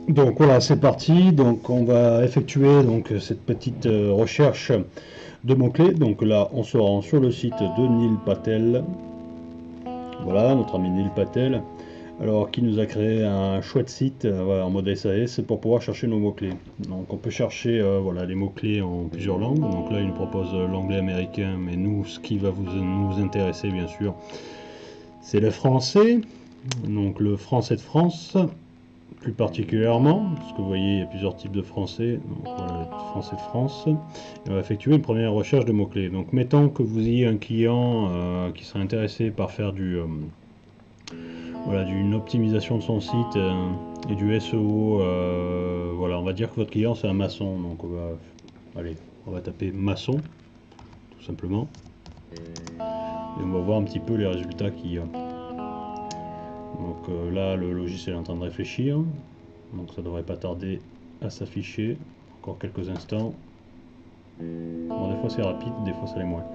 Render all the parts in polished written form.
Donc voilà, c'est parti. Donc on va effectuer donc cette petite recherche de mots-clés. Donc là, on se rend sur le site de Neil Patel. Voilà, notre ami Neil Patel. Alors, qui nous a créé un chouette site voilà, en mode SAS pour pouvoir chercher nos mots-clés. Donc, on peut chercher voilà, les mots-clés en plusieurs langues. Donc là, il nous propose l'anglais américain, mais nous, ce qui va nous intéresser, bien sûr, c'est le français. Donc, le français de France, plus particulièrement, parce que vous voyez, il y a plusieurs types de français. Donc, voilà, le français de France. Et on va effectuer une première recherche de mots-clés. Donc, mettons que vous ayez un client qui serait intéressé par faire voilà, d'une optimisation de son site et du SEO. Voilà, on va dire que votre client c'est un maçon, donc allez, on va taper maçon tout simplement et on va voir un petit peu les résultats qu'il y a. Donc là, le logiciel est en train de réfléchir, donc ça devrait pas tarder à s'afficher. Encore quelques instants. Bon, des fois c'est rapide, des fois ça l'est moins.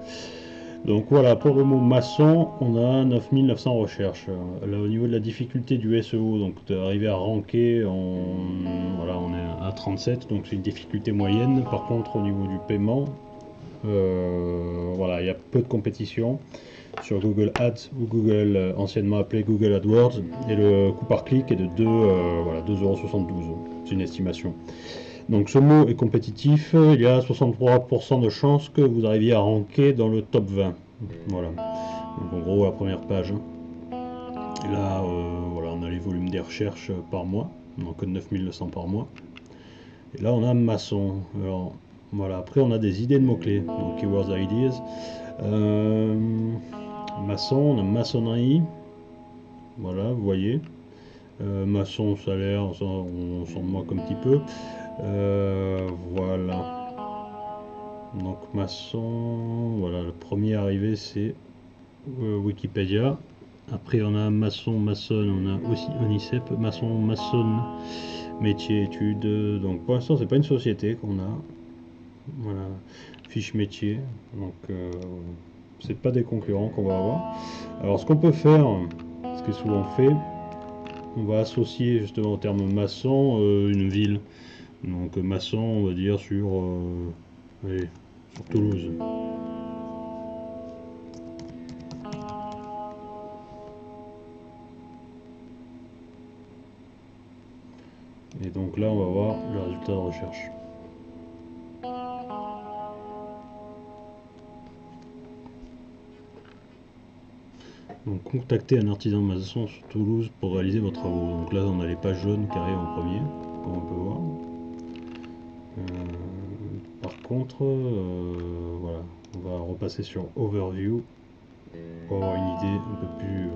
Donc voilà, pour le mot maçon, on a 9900 recherches. Là, au niveau de la difficulté du SEO, donc d'arriver à ranker, voilà, on est à 37, donc c'est une difficulté moyenne. Par contre, au niveau du paiement, voilà, il y a peu de compétition sur Google Ads ou Google, anciennement appelé Google AdWords, et le coût par clic est de 2, voilà, 2,72 €. C'est une estimation. Donc ce mot est compétitif, il y a 63% de chances que vous arriviez à ranker dans le top 20. Voilà. Donc en gros la première page. Et là, voilà, on a les volumes des recherches par mois, donc 9900 par mois. Et là on a maçon. Alors voilà, après on a des idées de mots-clés, donc keywords ideas. Maçon, on a maçonnerie. Voilà, vous voyez. Maçon, salaire, on s'en moque un petit peu. Voilà. Donc maçon, voilà, le premier arrivé c'est Wikipédia. Après on a maçon, maçonne, on a aussi un ICEP, maçon, maçonne, métier, études. Donc pour l'instant c'est pas une société qu'on a. Voilà, fiche métier. Donc c'est pas des concurrents qu'on va avoir. Alors ce qu'on peut faire, ce qui est souvent fait, on va associer justement au terme maçon une ville. Donc maçon, on va dire allez, sur Toulouse. Et donc là, on va voir le résultat de recherche. Donc contactez un artisan maçon sur Toulouse pour réaliser vos travaux. Donc là, on a les pages jaunes qui arrivent en premier, comme on peut voir. Par contre, voilà, on va repasser sur Overview pour avoir une idée un peu plus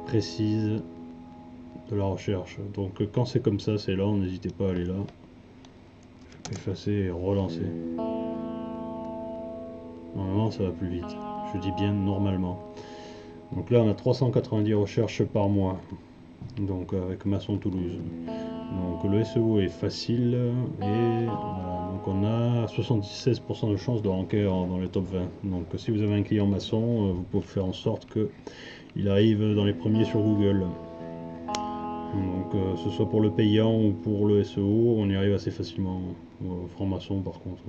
précise de la recherche. Donc quand c'est comme ça, c'est lent, n'hésitez pas à aller là, effacer et relancer. Normalement, ça va plus vite. Je dis bien normalement. Donc là, on a 390 recherches par mois. Donc avec Maçon Toulouse. Donc le SEO est facile et voilà, donc on a 76% de chances de ranker dans les top 20. Donc si vous avez un client maçon, vous pouvez faire en sorte qu'il arrive dans les premiers sur Google. Donc ce soit pour le payant ou pour le SEO, on y arrive assez facilement. Franc-maçon par contre.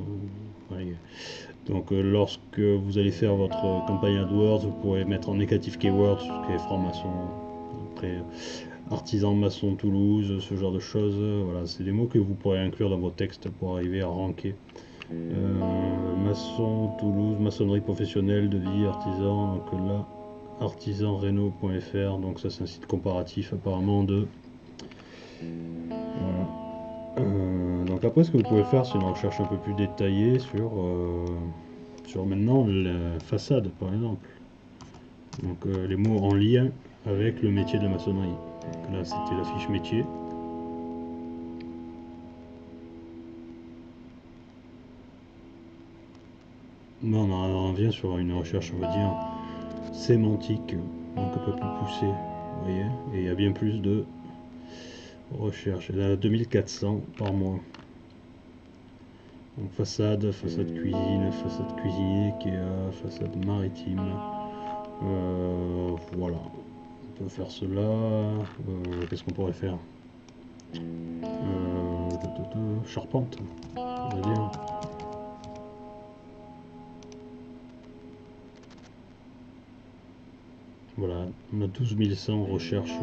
Donc lorsque vous allez faire votre campagne AdWords, vous pourrez mettre en négatif keyword ce qui est franc-maçon. Après, artisan maçon Toulouse, ce genre de choses. Voilà, c'est des mots que vous pourrez inclure dans vos textes pour arriver à ranker. Maçon Toulouse, maçonnerie professionnelle, devis, artisan. Donc là, artisanreno.fr. Donc ça, c'est un site comparatif apparemment de. Voilà. Donc après, ce que vous pouvez faire, c'est une recherche un peu plus détaillée sur maintenant la façade, par exemple. Donc les mots en lien avec le métier de la maçonnerie. Donc là, c'était la fiche métier. Non, on revient sur une recherche, on va dire, sémantique, donc un peu plus poussée, vous voyez, et il y a bien plus de recherches. Il y en a 2400 par mois. Donc façade, façade cuisine, façade cuisinier, Ikea, façade maritime. Voilà. peut faire cela. Qu'est-ce qu'on pourrait faire? Charpente, on va dire. Voilà, on a 12 100 recherches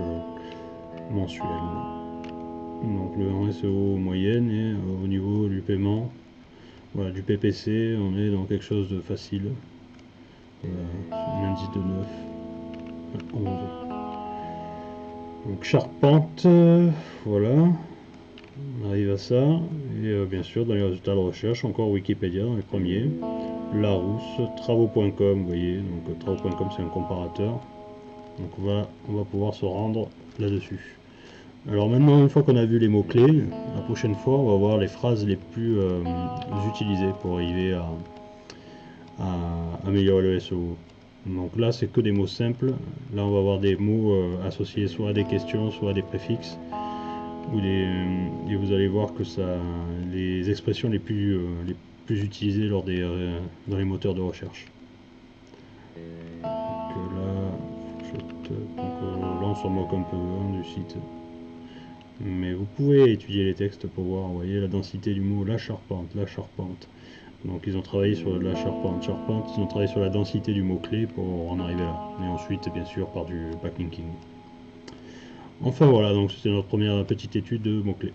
mensuelles. Donc le SEO moyenne et au niveau du paiement, voilà, du PPC, on est dans quelque chose de facile. Un indice de 9, 11. Donc charpente, voilà, on arrive à ça. Et bien sûr, dans les résultats de recherche, encore Wikipédia dans les premiers. Larousse, travaux.com, vous voyez, donc travaux.com c'est un comparateur. Donc on va pouvoir se rendre là-dessus. Alors maintenant, une fois qu'on a vu les mots-clés, la prochaine fois, on va voir les phrases les plus utilisées pour arriver à améliorer le SEO. Donc là, c'est que des mots simples. Là, on va avoir des mots associés soit à des questions, soit à des préfixes. Et vous allez voir que ça, les expressions les plus utilisées dans les moteurs de recherche. Donc là, on s'en moque un peu du site. Mais vous pouvez étudier les textes pour voir, vous voyez, la densité du mot la charpente. Donc ils ont travaillé sur la charpente, ils ont travaillé sur la densité du mot-clé pour en arriver là. Et ensuite, bien sûr, par du backlinking. Enfin voilà, donc c'était notre première petite étude de mots-clés.